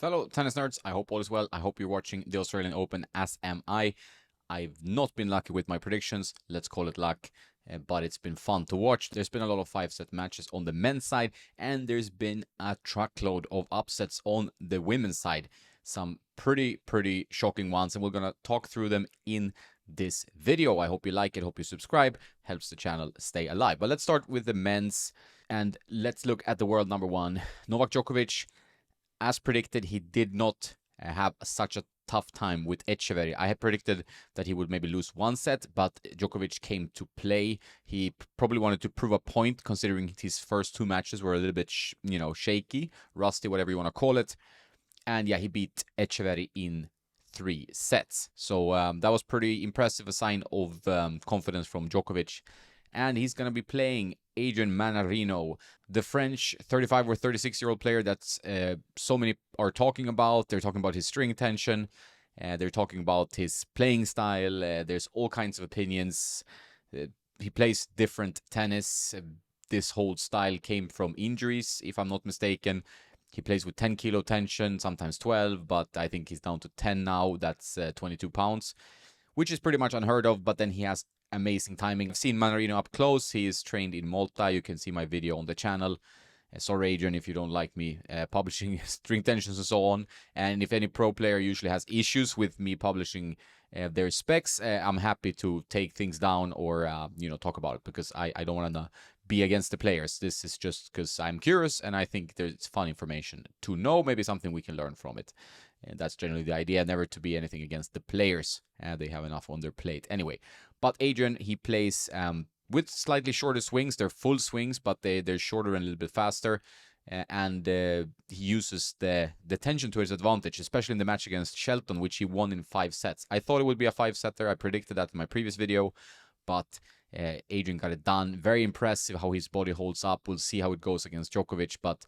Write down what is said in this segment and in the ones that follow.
Fellow tennis nerds, I hope all is well. I hope you're watching the Australian Open, as am I. I've not been lucky with my predictions, let's call it luck, but it's been fun to watch. There's been a lot of 5-set matches on the men's side, and there's been a truckload of upsets on the women's side. Some pretty shocking ones, and we're going to talk through them in this video. I hope you like it, hope you subscribe, helps the channel stay alive. But let's start with the men's, and let's look at the world number one, Novak Djokovic. As predicted, he did not have such a tough time with Etcheverry. I had predicted that he would maybe lose one set, but Djokovic came to play. He probably wanted to prove a point, considering his first two matches were a little bit, shaky, rusty, whatever you want to call it. And yeah, he beat Etcheverry in 3 sets. So that was pretty impressive, a sign of confidence from Djokovic. And he's going to be playing Adrian Mannarino, the French 35 or 36-year-old player that so many are talking about. They're talking about his string tension. They're talking about his playing style. There's all kinds of opinions. He plays different tennis. This whole style came from injuries, if I'm not mistaken. He plays with 10 kilo tension, sometimes 12, but I think he's down to 10 now. That's 22 pounds, which is pretty much unheard of. But then he has amazing timing. I've seen Mannarino up close. He is trained in Malta. You can see my video on the channel. Sorry, Adrian, if you don't like me publishing string tensions and so on. And if any pro player usually has issues with me publishing their specs, I'm happy to take things down or talk about it, because I don't want to be against the players. This is just because I'm curious and I think there's fun information to know, maybe something we can learn from it. And that's generally the idea, never to be anything against the players. They have enough on their plate anyway. But Adrian, he plays with slightly shorter swings. They're full swings, but they're shorter and a little bit faster. And he uses the tension to his advantage, especially in the match against Shelton, which he won in 5 sets. I thought it would be a 5-setter. I predicted that in my previous video, but Adrian got it done. Very impressive how his body holds up. We'll see how it goes against Djokovic, but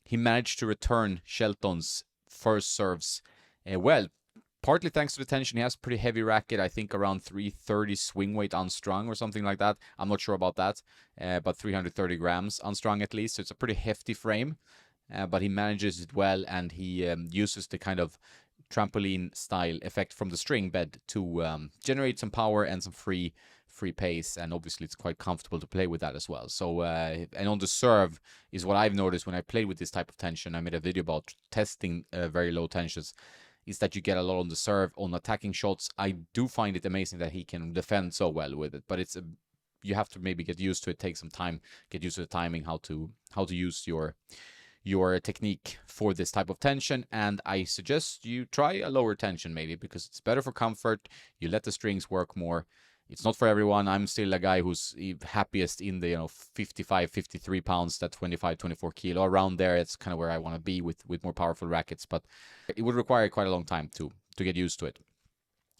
he managed to return Shelton's first serves well. Partly thanks to the tension. He has pretty heavy racket, I think around 330 swing weight unstrung or something like that. I'm not sure about that, but 330 grams unstrung at least. So it's a pretty hefty frame, but he manages it well, and he uses the kind of trampoline style effect from the string bed to generate some power and some free pace, and obviously it's quite comfortable to play with that as well. So and on the serve is what I've noticed when I played with this type of tension. I made a video about testing very low tensions, is that you get a lot on the serve on attacking shots. I do find it amazing that he can defend so well with it, but it's you have to maybe get used to it, take some time, get used to the timing, how to use your technique for this type of tension. And I suggest you try a lower tension maybe, because it's better for comfort. You let the strings work more. It's not for everyone. I'm still a guy who's happiest in the 55, 53 pounds, that 25, 24 kilo, around there. It's kind of where I want to be with more powerful rackets, but it would require quite a long time to get used to it.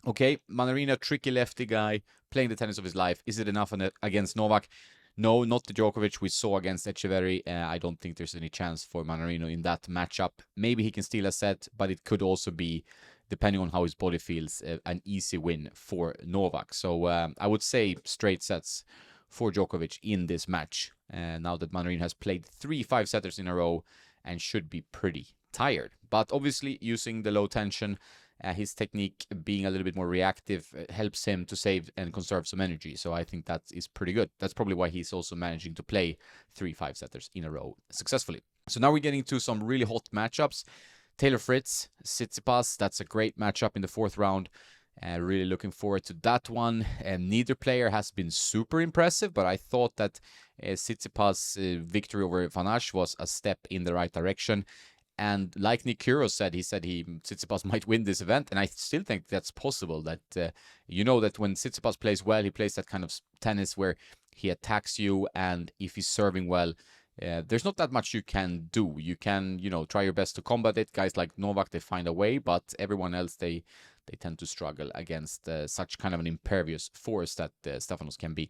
Okay, Mannarino, tricky lefty guy, playing the tennis of his life. Is it enough against Novak? No, not the Djokovic we saw against Etcheverry. I don't think there's any chance for Mannarino in that matchup. Maybe he can steal a set, but it could also be, depending on how his body feels, an easy win for Novak. So I would say straight sets for Djokovic in this match, now that Mannarino has played 3 5-setters in a row and should be pretty tired. But obviously, using the low tension, his technique being a little bit more reactive helps him to save and conserve some energy. So I think that is pretty good. That's probably why he's also managing to play 3 5-setters in a row successfully. So now we're getting to some really hot matchups. Taylor Fritz, Tsitsipas, that's a great matchup in the 4th round. Really looking forward to that one. Neither player has been super impressive, but I thought that Tsitsipas' victory over Van Asch was a step in the right direction. And like Nick Kyrgios said, Tsitsipas might win this event, and I still think that's possible. That that when Tsitsipas plays well, he plays that kind of tennis where he attacks you, and if he's serving well, there's not that much you can do. You can, try your best to combat it. Guys like Novak, they find a way, but everyone else, they tend to struggle against such kind of an impervious force that Stefanos can be.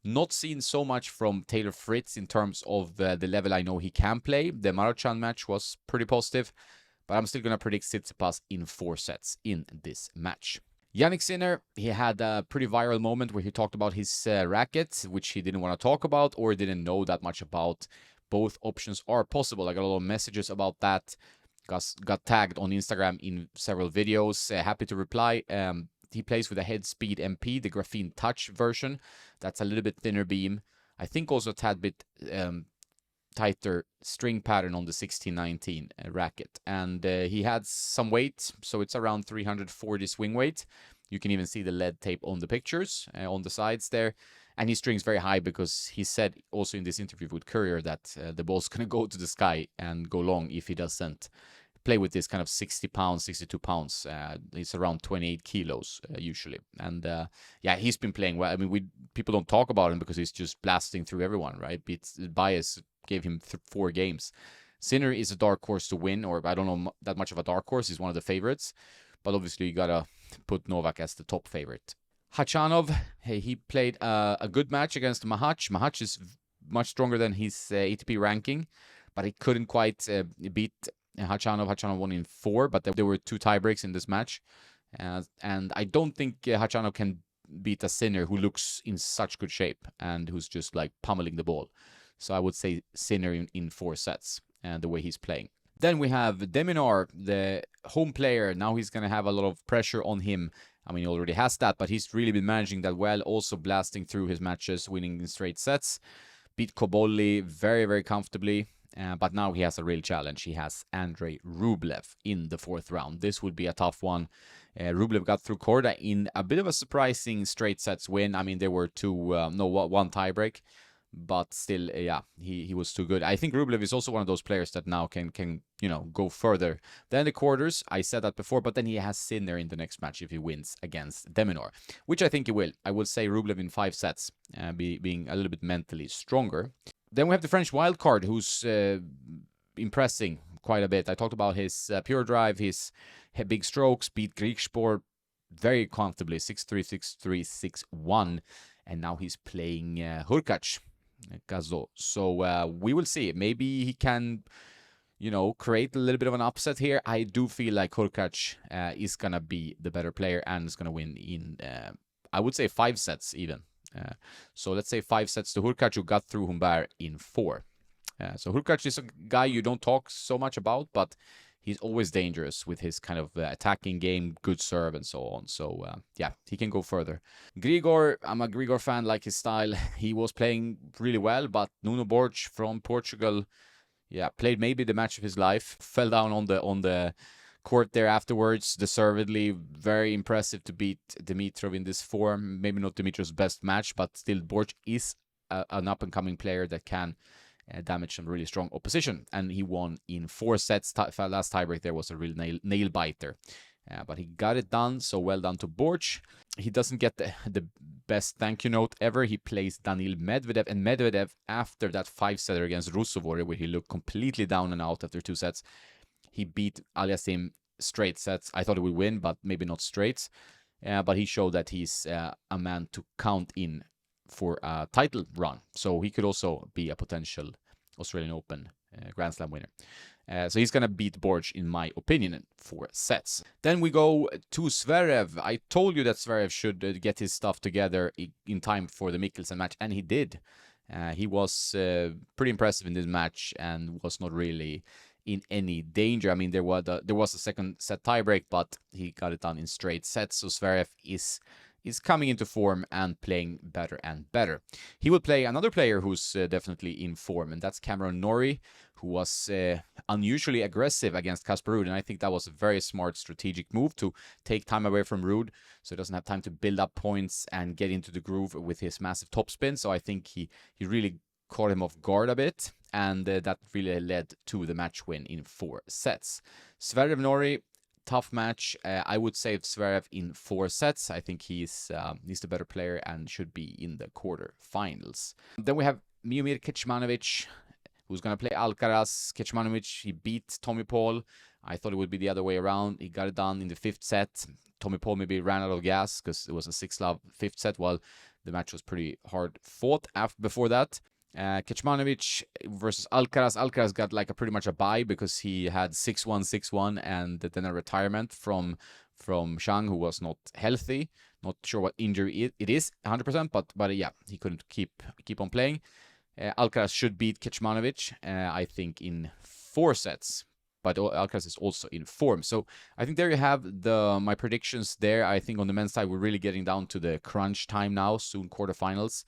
Not seen so much from Taylor Fritz in terms of the level I know he can play. The Marochan match was pretty positive, but I'm still going to predict Tsitsipas in 4 sets in this match. Yannick Sinner, he had a pretty viral moment where he talked about his racket, which he didn't want to talk about or didn't know that much about. Both options are possible. I got a lot of messages about that. got tagged on Instagram in several videos. Happy to reply. He plays with a head speed MP, the Graphene Touch version. That's a little bit thinner beam. I think also a tad bit tighter string pattern on the 1619 racket. And he had some weight, so it's around 340 swing weight. You can even see the lead tape on the pictures on the sides there. And he strings very high because he said also in this interview with Courier that the ball's going to go to the sky and go long if he doesn't play with this kind of 60 pounds, 62 pounds. It's around 28 kilos usually. And yeah, he's been playing well. I mean, people don't talk about him because he's just blasting through everyone, right? Bias gave him 4 games. Sinner is a dark horse to win, or I don't know that much of a dark horse. He's one of the favorites. But obviously, you got to put Novak as the top favorite. Khachanov, hey, he played a good match against Mahach. Mahach is much stronger than his ATP ranking, but he couldn't quite beat Khachanov. Khachanov won in 4, but there were 2 tiebreaks in this match. And I don't think Khachanov can beat a Sinner who looks in such good shape and who's just like pummeling the ball. So I would say Sinner in 4 sets, and the way he's playing. Then we have Deminar, the home player. Now he's going to have a lot of pressure on him. I mean, he already has that, but he's really been managing that well, also blasting through his matches, winning in straight sets. Beat Kobolli very, very comfortably. But now he has a real challenge. He has Andrei Rublev in the 4th round. This would be a tough one. Rublev got through Korda in a bit of a surprising straight sets win. I mean, there were 1 tiebreak. But still, yeah, he was too good. I think Rublev is also one of those players that now can go further than the quarters. I said that before, but then he has Sinner in the next match if he wins against Deminar, which I think he will. I will say Rublev in 5 sets, being a little bit mentally stronger. Then we have the French wildcard, who's impressing quite a bit. I talked about his pure drive, his big strokes, beat Griekspoor very comfortably, 6-3, 6-3, 6-1, and now he's playing Hurkacz. So we will see. Maybe he can, create a little bit of an upset here. I do feel like Hurkacz is going to be the better player and is going to win in, I would say, 5 sets even. So let's say 5 sets to Hurkacz, who got throh Humbert in 4. So Hurkacz is a guy you don't talk so much about, but he's always dangerous with his kind of attacking game, good serve, and so on. So, yeah, he can go further. Grigor, I'm a Grigor fan, like his style. He was playing really well, but Nuno Borges from Portugal, yeah, played maybe the match of his life. Fell down on the court there afterwards, deservedly. Very impressive to beat Dimitrov in this form. Maybe not Dimitrov's best match, but still Borges is an up-and-coming player that can damage some really strong opposition, and he won in 4 sets. Last tiebreak there was a real nail biter, but he got it done. So well done to Borges. He doesn't get the best thank you note ever. He plays Daniil Medvedev, and Medvedev, after that 5-setter against Rusevori, where he looked completely down and out after 2 sets, he beat Aliassime straight sets. I thought he would win, but maybe not straights. But he showed that he's a man to count in for a title run. So he could also be a potential Australian Open Grand Slam winner. So he's going to beat Borges, in my opinion, in 4 sets. Then we go to Zverev. I told you that Zverev should get his stuff together in time for the Mikkelsen match, and he did. He was pretty impressive in this match and was not really in any danger. I mean, there was a second set tiebreak, but he got it done in straight sets. So Zverev is coming into form and playing better and better. He will play another player who's definitely in form, and that's Cameron Norrie, who was unusually aggressive against Casper Ruud, and I think that was a very smart strategic move to take time away from Ruud, so he doesn't have time to build up points and get into the groove with his massive topspin. So I think he really caught him off guard a bit, and that really led to the match win in 4 sets. Zverev Norrie, tough match. I would say Zverev in 4 sets. I think he's the better player and should be in the quarterfinals. Then we have Miomir Kecmanovic, who's going to play Alcaraz. Kecmanovic, he beat Tommy Paul. I thought it would be the other way around. He got it done in the 5th set. Tommy Paul maybe ran out of gas because it was a 6-love 5th set, while the match was pretty hard fought before that. Kecmanovic versus Alcaraz. Alcaraz got like pretty much a bye because he had 6-1, 6-1, and then a retirement from Zhang, who was not healthy. Not sure what injury it is 100%, but yeah, he couldn't keep on playing. Alcaraz should beat Kecmanovic, I think, in 4 sets. but Alcaraz is also in form. So I think there you have my predictions there. I think on the men's side, we're really getting down to the crunch time now, soon quarterfinals.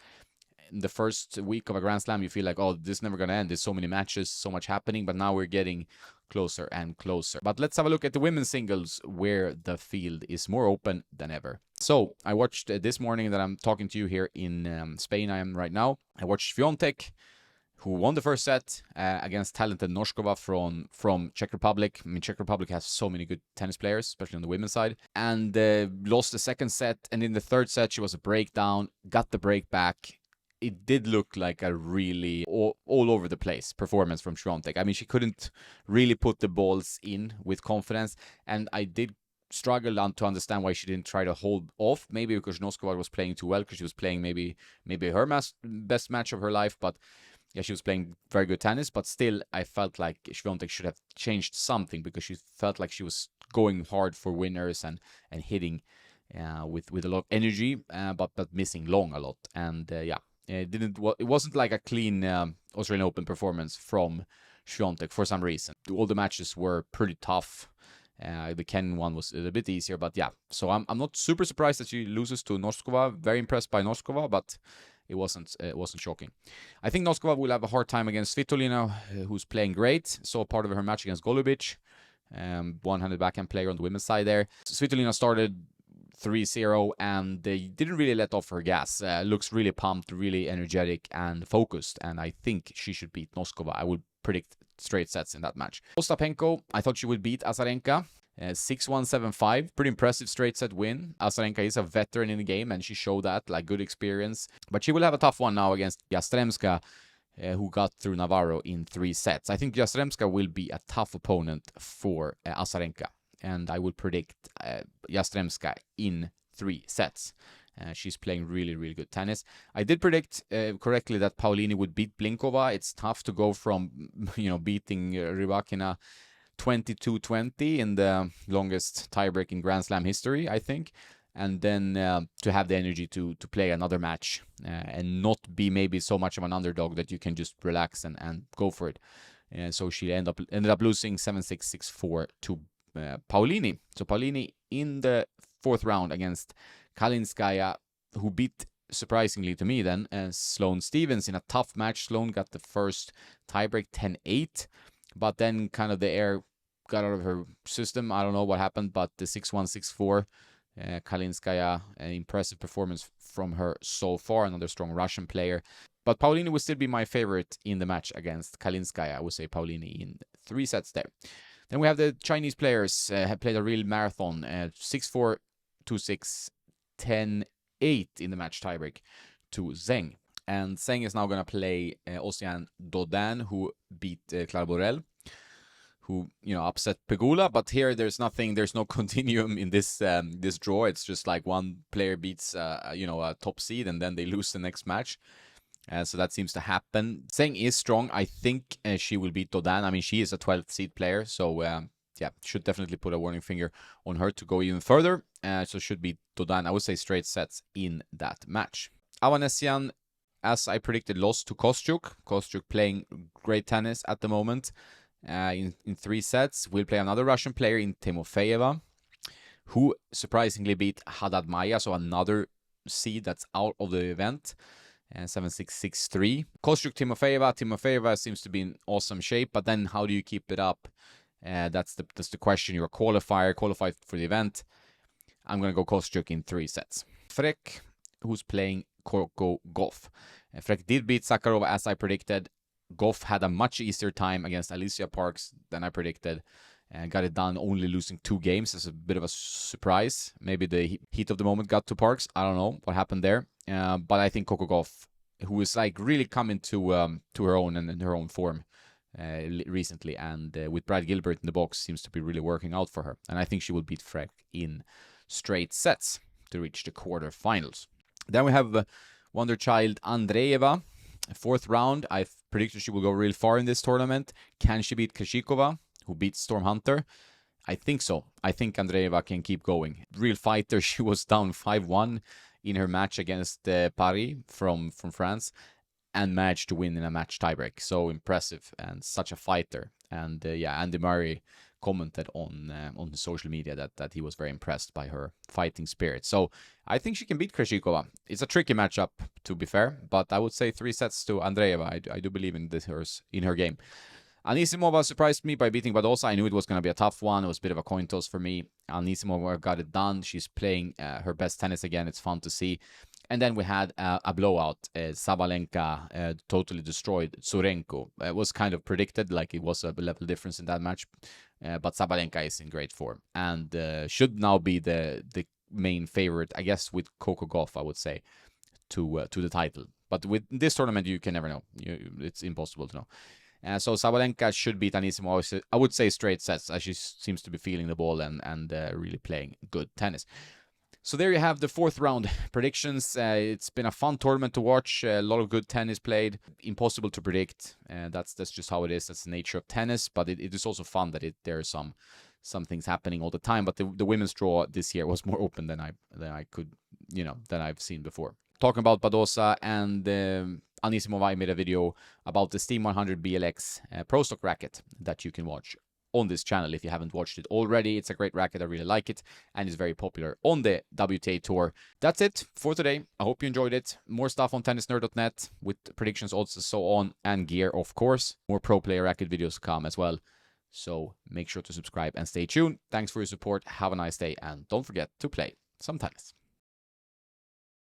In the first week of a Grand Slam, you feel like, oh, this is never going to end. There's so many matches, so much happening, but now we're getting closer and closer. But let's have a look at the women's singles, where the field is more open than ever. So I watched this morning that I'm talking to you here in Spain. I am right now. I watched Swiatek, who won the first set against talented Noskova from Czech Republic. I mean, Czech Republic has so many good tennis players, especially on the women's side. And lost the second set. And in the third set, she was a breakdown, got the break back. It did look like a really all over the place performance from Swiatek. I mean, she couldn't really put the balls in with confidence. And I did struggle to understand why she didn't try to hold off. Maybe because Noskova was playing too well, because she was playing maybe her best match of her life. But yeah, she was playing very good tennis, but still, I felt like Swiatek should have changed something, because she felt like she was going hard for winners and hitting with a lot of energy, but missing long a lot. And it wasn't like a clean Australian Open performance from Swiatek for some reason. All the matches were pretty tough. The Ken one was a bit easier, but yeah. So I'm not super surprised that she loses to Noskova. Very impressed by Noskova, but it wasn't shocking. I think Noskova will have a hard time against Svitolina, who's playing great. Saw part of her match against Golubic, one-handed backhand player on the women's side there. Svitolina started 3-0 and they didn't really let off her gas. Looks really pumped, really energetic and focused, and I think she should beat Noskova. I would predict straight sets in that match. Ostapenko, I thought she would beat Azarenka. 6-1, 7-5. Pretty impressive straight set win. Azarenka is a veteran in the game, and she showed that, like, good experience. But she will have a tough one now against Yastremska, who got through Navarro in 3 sets. I think Yastremska will be a tough opponent for Azarenka, and I would predict Yastremska in 3 sets. She's playing really, really good tennis. I did predict correctly that Paolini would beat Blinkova. It's tough to go from, beating Rybakina 22-20 in the longest tiebreak in Grand Slam history, I think. And then to have the energy to play another match and not be maybe so much of an underdog that you can just relax and go for it. So she ended up losing 7-6, 6-4 to Paolini. So Paolini in the 4th round against Kalinskaya, who beat, surprisingly to me then, Sloane Stephens in a tough match. Sloane got the first tiebreak 10-8, but then kind of the air got out of her system. I don't know what happened, but the 6-1, 6-4, Kalinskaya, an impressive performance from her so far, another strong Russian player. But Paolini would still be my favorite in the match against Kalinskaya. I would say Paolini in 3 sets there. Then we have the Chinese players, have played a real marathon, 6-4, 2-6, 10-8 in the match tiebreak to Zheng. And Zheng is now going to play Ocean Dodin, who beat Clara Borel, who, upset Pegula. But here there's no continuum in this draw. It's just like one player beats, a top seed, and then they lose the next match. So that seems to happen. Zheng is strong. I think she will beat Dodin. I mean, she is a 12th seed player, so should definitely put a warning finger on her to go even further. So should beat Dodin. I would say straight sets in that match. Avanesian, as I predicted, lost to Kostyuk. Kostyuk playing great tennis at the moment in 3 sets. We'll play another Russian player in Timofeyeva, who surprisingly beat Haddad Maya, so another seed that's out of the event. 7-6, 6-3. Kostyuk, Timofeyeva. Timofeyeva seems to be in awesome shape, but then how do you keep it up? That's the question. You're a qualified for the event. I'm going to go Kostyuk in 3 sets. Frek, who's playing Coco Gauff. Frek did beat Sakharova as I predicted. Gauff had a much easier time against Alicia Parks than I predicted. Got it done, only losing 2 games. It's a bit of a surprise. Maybe the heat of the moment got to Parks. I don't know what happened there. But I think Coco Gauff, who is like really coming to her own and in her own form recently, and with Brad Gilbert in the box, seems to be really working out for her. And I think she will beat Frek in straight sets to reach the quarterfinals. Then we have wonder child Andreeva, 4th round. I predicted she will go real far in this tournament. Can she beat Krejcikova, who beats Storm Hunter? I think so. I think Andreeva can keep going. Real fighter. She was down 5-1 in her match against Paris from France. and managed to win in a match tiebreak. So impressive and such a fighter. And yeah, Andy Murray commented on his social media that he was very impressed by her fighting spirit. So I think she can beat Krejcikova. It's a tricky matchup, to be fair, but I would say 3 sets to Andreeva. I do believe in her game. Anisimova surprised me by beating Badosa. I knew it was going to be a tough one. It was a bit of a coin toss for me. Anisimova got it done. She's playing her best tennis again. It's fun to see. And then we had a blowout. Sabalenka totally destroyed Tsurenko. It was kind of predicted, like it was a level difference in that match. But Sabalenka is in great form and should now be the main favorite, I guess, with Coco Gauff, I would say, to the title. But with this tournament, you can never know. It's impossible to know. So Sabalenka should beat Anisimova. I would say straight sets, as she seems to be feeling the ball and really playing good tennis. So there you have the 4th round predictions. It's been a fun tournament to watch. A lot of good tennis played. Impossible to predict. That's just how it is. That's the nature of tennis. But it is also fun that there are some things happening all the time. But the women's draw this year was more open than I've seen before. Talking about Badosa and Anisimova, I made a video about the Steam 100 BLX Pro Stock racket that you can watch on this channel if you haven't watched it already. It's a great racket. I really like it and it's very popular on the WTA Tour. That's it for today. I hope you enjoyed it. More stuff on tennisnerd.net with predictions, odds, and so on, and gear, of course. More pro player racket videos come as well. So make sure to subscribe and stay tuned. Thanks for your support. Have a nice day and don't forget to play some tennis.